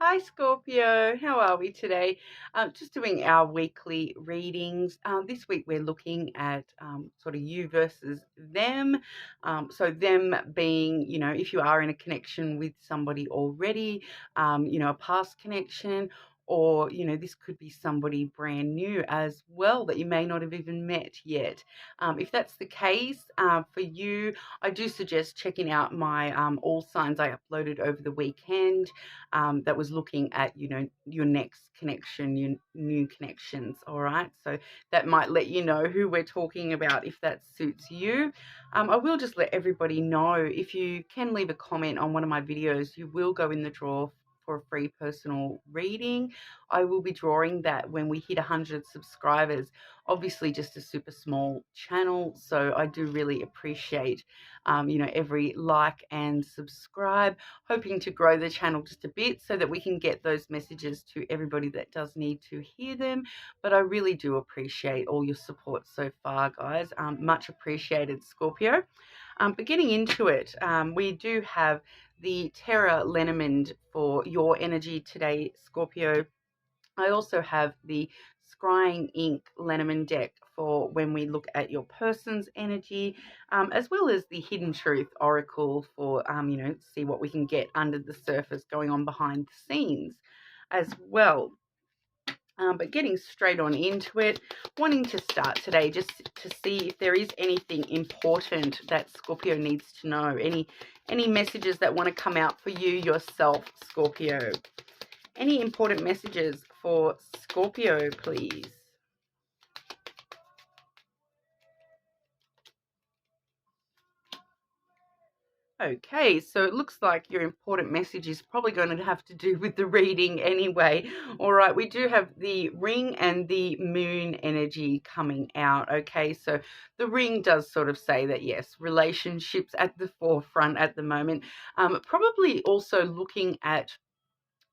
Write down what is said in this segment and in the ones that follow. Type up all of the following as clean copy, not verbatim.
Hi Scorpio, how are we today? Just doing our weekly readings. This week we're looking at sort of you versus them. So them being, if you are in a connection with somebody already, a past connection, or, this could be somebody brand new as well that you may not have even met yet. If that's the case for you, I do suggest checking out my All Signs I uploaded over the weekend. That was looking at, your next connection, your new connections. All right. So that might let you know who we're talking about if that suits you. I will just let everybody know, if you can leave a comment on one of my videos, you will go in the draw for a free personal reading. I will be drawing that when we hit 100 subscribers. Obviously just a super small channel, so I do really appreciate every like and subscribe, hoping to grow the channel just a bit so that we can get those messages to everybody that does need to hear them. But I really do appreciate all your support so far, guys. Much appreciated, Scorpio. But getting into it, we do have the Terra Lenormand for your energy today, Scorpio. I also have the Scrying Ink Lenormand deck for when we look at your person's energy, as well as the Hidden Truth Oracle for, see what we can get under the surface going on behind the scenes as well. But getting straight on into it, wanting to start today just to see if there is anything important that Scorpio needs to know, any messages that want to come out for you yourself, Scorpio. Any important messages for Scorpio, please? Okay, so it looks like your important message is probably going to have to do with the reading anyway. All right, we do have the ring and the moon energy coming out. Okay, so the ring does sort of say that, yes, relationships at the forefront at the moment. Probably also looking at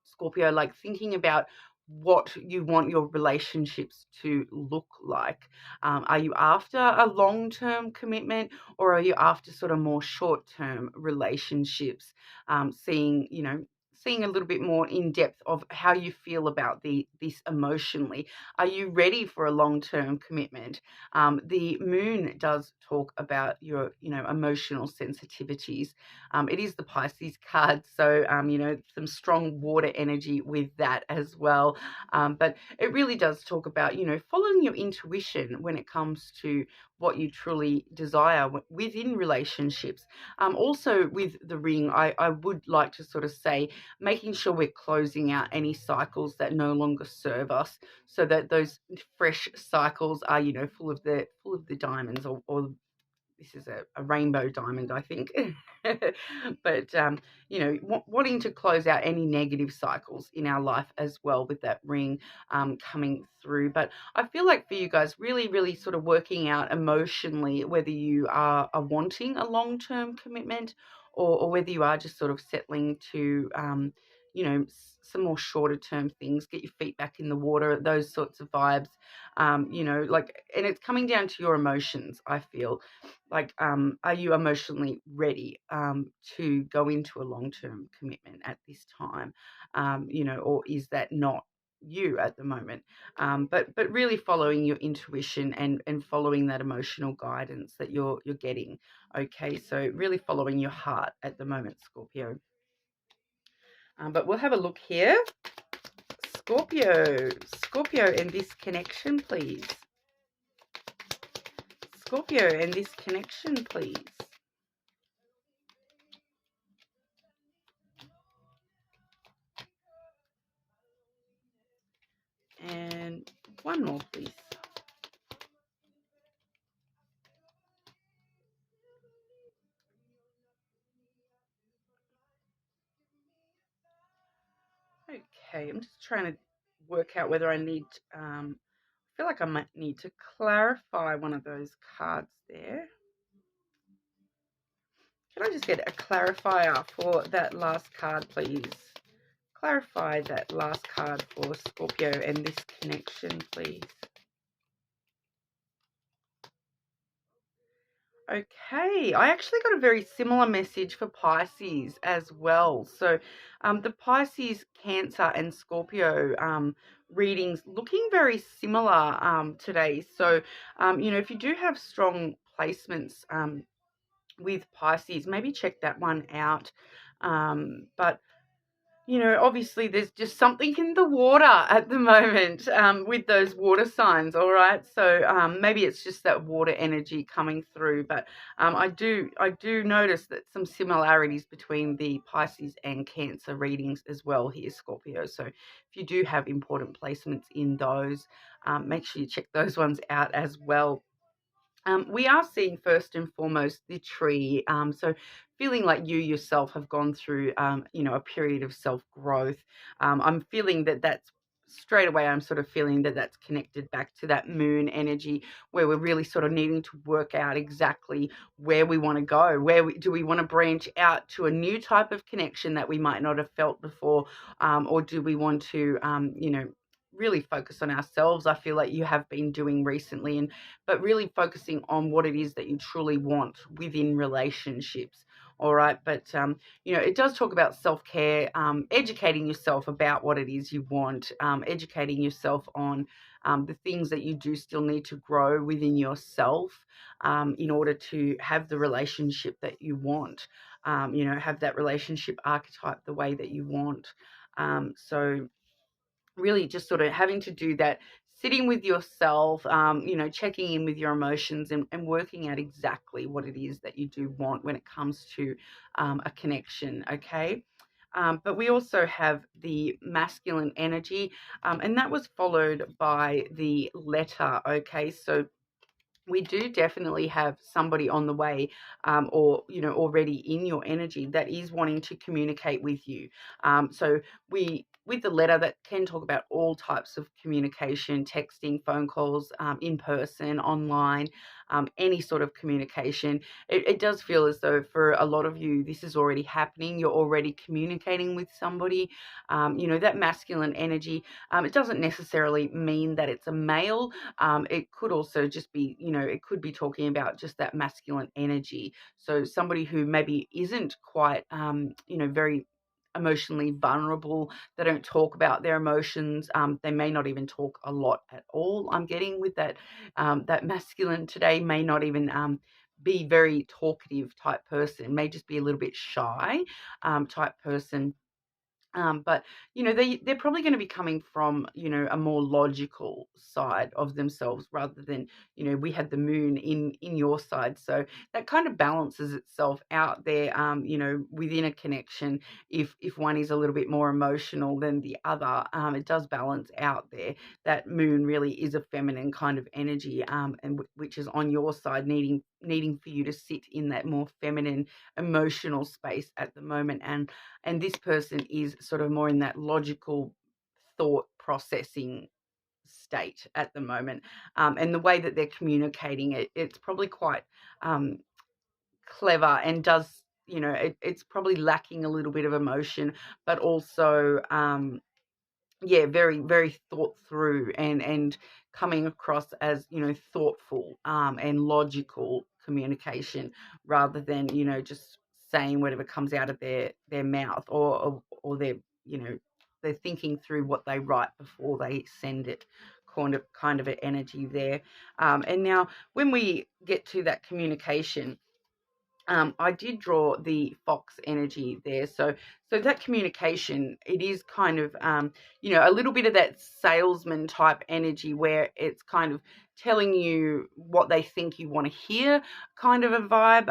Scorpio, like thinking about what you want your relationships to look like. Are you after a long-term commitment, or are you after sort of more short-term relationships? Seeing a little bit more in depth of how you feel about this emotionally. Are you ready for a long-term commitment? The moon does talk about your, emotional sensitivities. It is the Pisces card, so, some strong water energy with that as well. But it really does talk about, following your intuition when it comes to what you truly desire within relationships. Also with the ring, I would like to sort of say, making sure we're closing out any cycles that no longer serve us, so that those fresh cycles are, full of the diamonds, or this is a rainbow diamond, I think. But, wanting to close out any negative cycles in our life as well with that ring coming through. But I feel like for you guys, really, really sort of working out emotionally whether you are wanting a long-term commitment, or whether you are just sort of settling to, some more shorter term things, get your feet back in the water, those sorts of vibes. And it's coming down to your emotions, I feel. Like, are you emotionally ready to go into a long-term commitment at this time? Or is that not you at the moment? But really following your intuition and following that emotional guidance that you're getting. Okay, so really following your heart at the moment, Scorpio. But we'll have a look here. Scorpio and this connection, please. Scorpio and this connection, please. And one more, please. Okay, I'm just trying to work out whether I need, I feel like I might need to clarify one of those cards there. Can I just get a clarifier for that last card, please? Clarify that last card for Scorpio and this connection, please. Okay, I actually got a very similar message for Pisces as well. So, the Pisces, Cancer, and Scorpio readings looking very similar today. So, if you do have strong placements with Pisces, maybe check that one out. But obviously there's just something in the water at the moment with those water signs, all right? So maybe it's just that water energy coming through, but I do notice that some similarities between the Pisces and Cancer readings as well here, Scorpio. So if you do have important placements in those, make sure you check those ones out as well. We are seeing first and foremost the tree. So feeling like you yourself have gone through, a period of self-growth. I'm feeling that that's straight away. I'm sort of feeling that that's connected back to that moon energy where we're really sort of needing to work out exactly where we want to go. Do we want to branch out to a new type of connection that we might not have felt before? Or do we want to, really focus on ourselves? I feel like you have been doing recently, but really focusing on what it is that you truly want within relationships. All right. But, it does talk about self-care, educating yourself about what it is you want, educating yourself on the things that you do still need to grow within yourself in order to have the relationship that you want, have that relationship archetype the way that you want. So really just sort of having to do that, sitting with yourself, checking in with your emotions and working out exactly what it is that you do want when it comes to a connection, okay? But we also have the masculine energy, and that was followed by the letter, okay? So we do definitely have somebody on the way, or already in your energy that is wanting to communicate with you. So we with the letter, that can talk about all types of communication, texting, phone calls, in person, online, any sort of communication. It does feel as though for a lot of you this is already happening. You're already communicating with somebody. That masculine energy, it doesn't necessarily mean that it's a male. It could also just be, it could be talking about just that masculine energy. So somebody who maybe isn't quite, very emotionally vulnerable. They don't talk about their emotions. They may not even talk a lot at all. I'm getting with that, that masculine today may not even be very talkative type person. May just be a little bit shy type person. But they're probably going to be coming from a more logical side of themselves rather than we had the moon in your side, so that kind of balances itself out there. Within a connection, if one is a little bit more emotional than the other, it does balance out there. That moon really is a feminine kind of energy, and which is on your side, needing for you to sit in that more feminine emotional space at the moment, and this person is sort of more in that logical thought processing state at the moment. And the way that they're communicating it's probably quite clever, and does, it's probably lacking a little bit of emotion, but also yeah, very, very thought through, and coming across as, thoughtful, and logical communication, rather than, just saying whatever comes out of their mouth, or they're, they're thinking through what they write before they send it, kind of an energy there. And now when we get to that communication, I did draw the fox energy there. So that communication, it is kind of, a little bit of that salesman type energy where it's kind of telling you what they think you want to hear, kind of a vibe.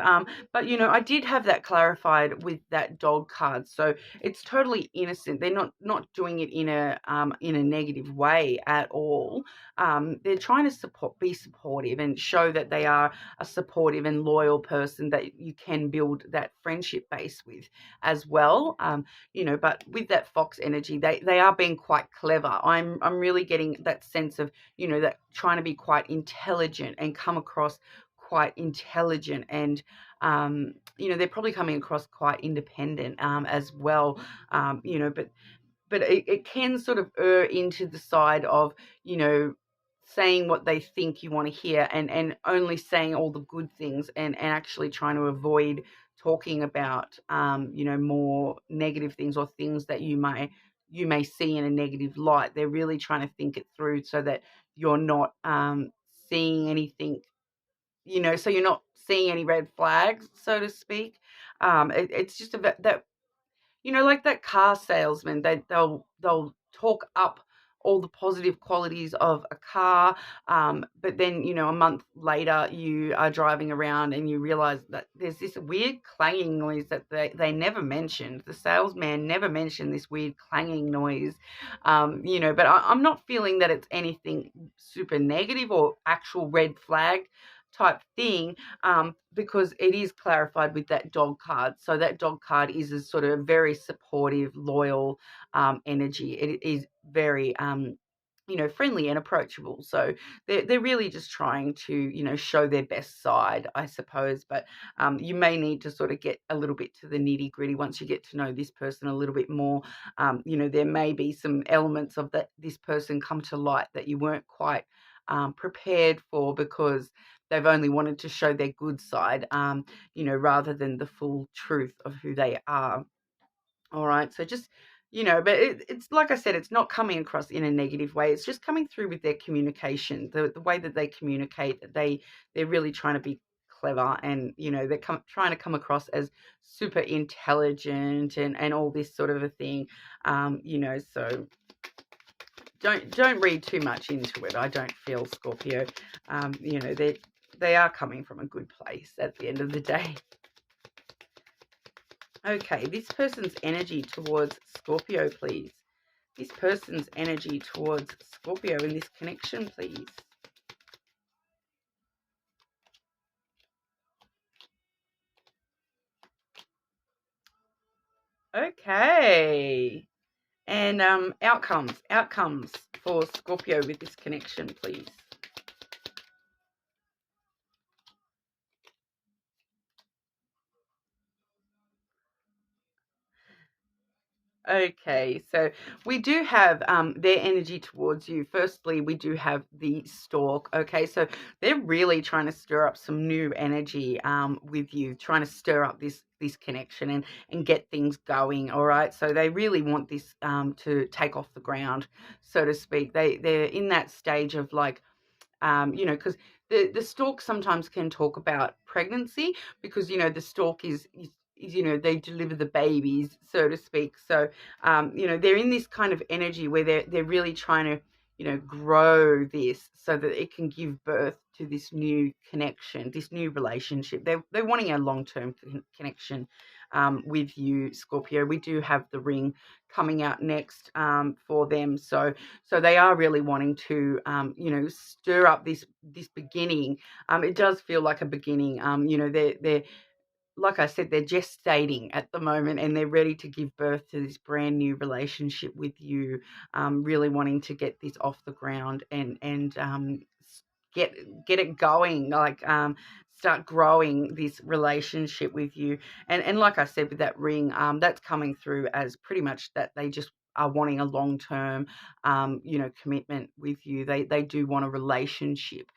But, I did have that clarified with that dog card. So it's totally innocent. They're not doing it in a negative way at all. They're trying to be supportive and show that they are a supportive and loyal person that you can build that friendship base with as well. But with that fox energy, they are being quite clever. I'm really getting that sense of, that trying to be quite intelligent and come across quite intelligent, and they're probably coming across quite independent as well. But it can sort of err into the side of, saying what they think you want to hear, and only saying all the good things, and actually trying to avoid talking about more negative things, or things that you may see in a negative light. They're really trying to think it through so that you're not seeing anything, so you're not seeing any red flags, so to speak. It's just about that, like that car salesman. They'll talk up all the positive qualities of a car, but then a month later you are driving around and you realize that there's this weird clanging noise that they never mentioned. The salesman never mentioned this weird clanging noise, but I'm not feeling that it's anything super negative or actual red flag type thing, because it is clarified with that dog card. So that dog card is a sort of very supportive, loyal energy. It is very friendly and approachable. So they're really just trying to show their best side, I suppose. But you may need to sort of get a little bit to the nitty gritty once you get to know this person a little bit more. There may be some elements of this person come to light that you weren't quite prepared for, because they've only wanted to show their good side, rather than the full truth of who they are. All right. So just, but it's like I said, it's not coming across in a negative way. It's just coming through with their communication, the way that they communicate, that they're really trying to be clever, and, they're trying to come across as super intelligent, and all this sort of a thing. So don't read too much into it. I don't feel, Scorpio. They are coming from a good place at the end of the day. Okay, this person's energy towards Scorpio, please. This person's energy towards Scorpio in this connection, please. Okay. And outcomes for Scorpio with this connection, please. Okay, so we do have their energy towards you. Firstly, we do have the stork. Okay, so they're really trying to stir up some new energy with you, trying to stir up this connection, and get things going. All right, so they really want this to take off the ground, so to speak. They're in that stage of like, because the stork sometimes can talk about pregnancy, because the stork is they deliver the babies, so to speak. So they're in this kind of energy where they're really trying to grow this so that it can give birth to this new connection, this new relationship. They're wanting a long-term connection with you, Scorpio. We do have the ring coming out next for them. So they are really wanting to, stir up this beginning. It does feel like a beginning. They're like I said, they're gestating at the moment, and they're ready to give birth to this brand new relationship with you. Really wanting to get this off the ground, and get it going, like start growing this relationship with you. And like I said, with that ring, that's coming through as pretty much that they just are wanting a long-term commitment with you. They do want a relationship.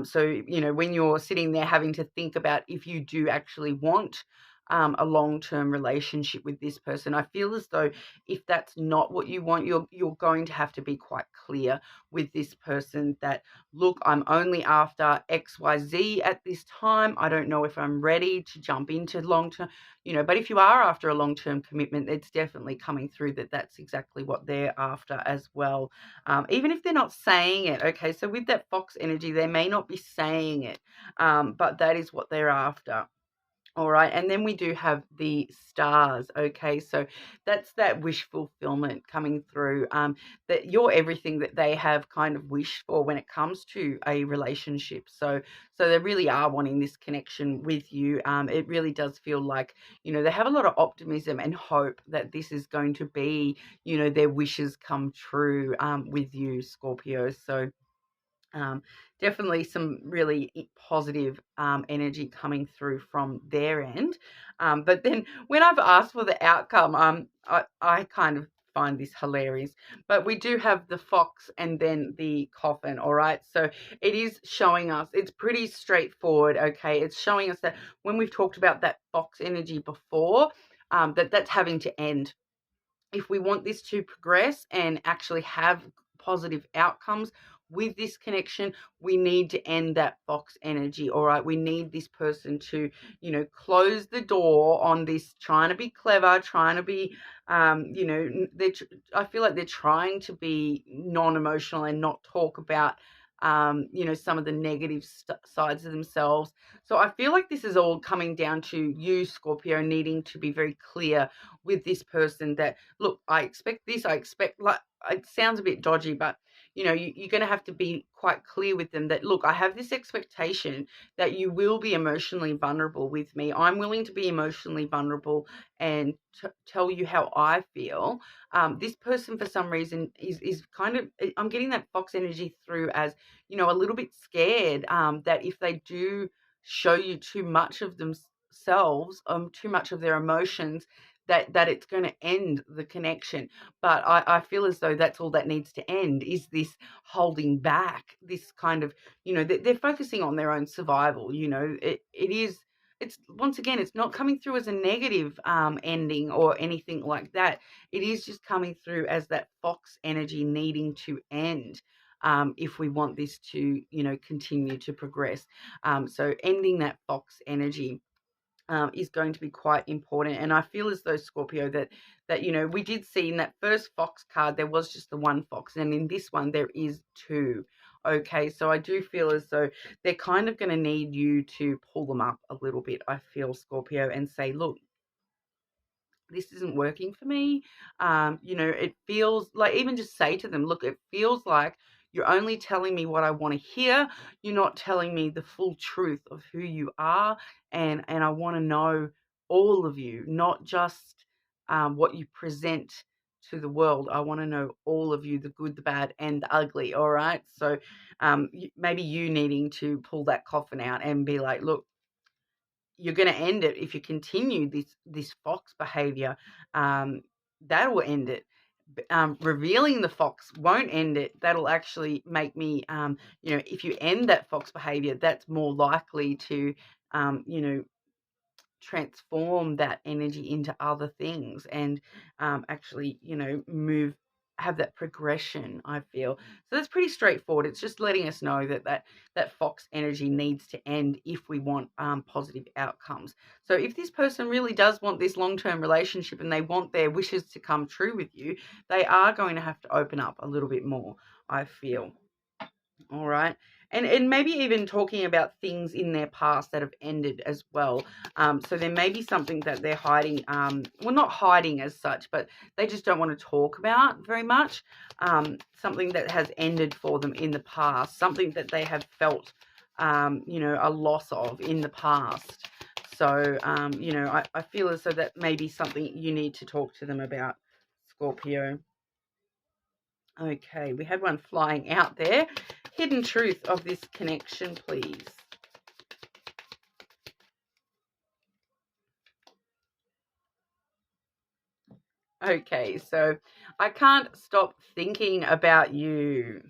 So when you're sitting there having to think about if you do actually want a long-term relationship with this person, I feel as though if that's not what you want, you're going to have to be quite clear with this person that, look, I'm only after XYZ at this time. I don't know if I'm ready to jump into long-term, but if you are after a long-term commitment, it's definitely coming through that that's exactly what they're after as well. Even if they're not saying it. Okay, so with that fox energy, they may not be saying it, but that is what they're after. All right, and then we do have the stars. Okay, so that's that wish fulfillment coming through, that you're everything that they have kind of wished for when it comes to a relationship. So they really are wanting this connection with you. It really does feel like, they have a lot of optimism and hope that this is going to be, their wishes come true with you, Scorpio. So definitely some really positive energy coming through from their end. But then when I've asked for the outcome, I kind of find this hilarious. But we do have the fox and then the coffin, all right? So it is showing us, it's pretty straightforward, okay? It's showing us that when we've talked about that fox energy before, that's having to end. If we want this to progress and actually have positive outcomes with this connection, we need to end that fox energy. All right, we need this person to, close the door on this trying to be clever, trying to be, I feel like they're trying to be non-emotional and not talk about, some of the negative sides of themselves. So I feel like this is all coming down to you, Scorpio, needing to be very clear with this person that, look, I expect this, I expect, like, it sounds a bit dodgy, but you're going to have to be quite clear with them that, look, I have this expectation that you will be emotionally vulnerable with me. I'm willing to be emotionally vulnerable and tell you how I feel. This person, for some reason, is kind of, I'm getting that fox energy through as, a little bit scared that if they do show you too much of themselves, too much of their emotions, that it's going to end the connection. But I feel as though that's all that needs to end, is this holding back, this kind of, they're focusing on their own survival. It's once again, it's not coming through as a negative ending or anything like that. It is just coming through as that fox energy needing to end. If we want this to, continue to progress. So ending that fox energy is going to be quite important. And I feel as though, Scorpio, that we did see in that first fox card, there was just the one fox. And in this one, there is two. Okay, so I do feel as though they're kind of going to need you to pull them up a little bit, I feel, Scorpio, and say, look, this isn't working for me. It feels like, even just say to them, look, it feels like you're only telling me what I want to hear. You're not telling me the full truth of who you are. And I want to know all of you, not just what you present to the world. I want to know all of you, the good, the bad, and the ugly. All right. So maybe you needing to pull that coffin out and be like, look, you're going to end it if you continue this fox behavior. That will end it. Revealing the fox won't end it. That'll actually make me, if you end that fox behavior, that's more likely to, transform that energy into other things and actually, have that progression, I feel. So that's pretty straightforward. It's just letting us know that fox energy needs to end if we want positive outcomes. So if this person really does want this long-term relationship and they want their wishes to come true with you, they are going to have to open up a little bit more, I feel. All right. And maybe even talking about things in their past that have ended as well. So there may be something that they're hiding, well, not hiding as such, but they just don't want to talk about very much. Something that has ended for them in the past, something that they have felt, a loss of in the past. So, I feel as though that may be something you need to talk to them about, Scorpio. Okay, we had one flying out there. Hidden truth of this connection, please. Okay, so I can't stop thinking about you.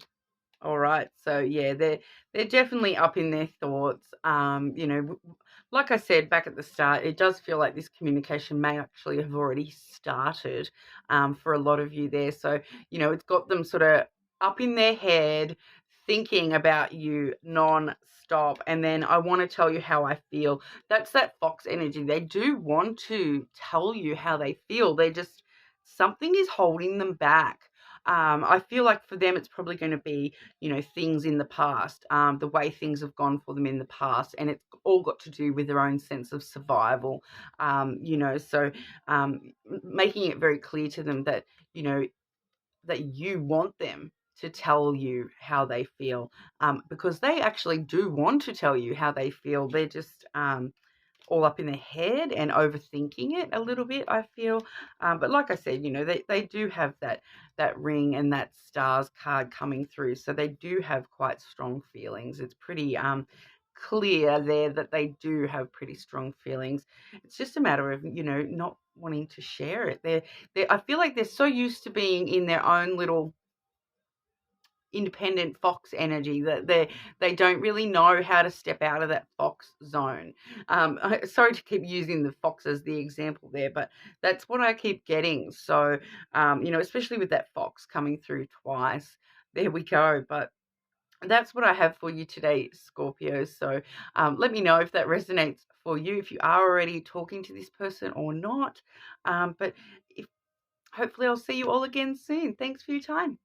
All right, so yeah, they're definitely up in their thoughts. Like I said back at the start, it does feel like this communication may actually have already started for a lot of you there. So it's got them sort of up in their head, thinking about you non-stop. And then I want to tell you how I feel. That's that fox energy. They do want to tell you how they feel. They just, something is holding them back. I feel like for them, it's probably going to be, things in the past, the way things have gone for them in the past, and it's all got to do with their own sense of survival, so making it very clear to them that, that you want them to tell you how they feel, because they actually do want to tell you how they feel. They're just all up in their head and overthinking it a little bit, I feel. But like I said, they do have that ring and that stars card coming through. So they do have quite strong feelings. It's pretty clear there that they do have pretty strong feelings. It's just a matter of, not wanting to share it. I feel like they're so used to being in their own little independent fox energy that they don't really know how to step out of that fox zone. Sorry to keep using the fox as the example there, but that's what I keep getting. So, especially with that fox coming through twice, there we go. But that's what I have for you today, Scorpio. So let me know if that resonates for you, if you are already talking to this person or not. But hopefully I'll see you all again soon. Thanks for your time.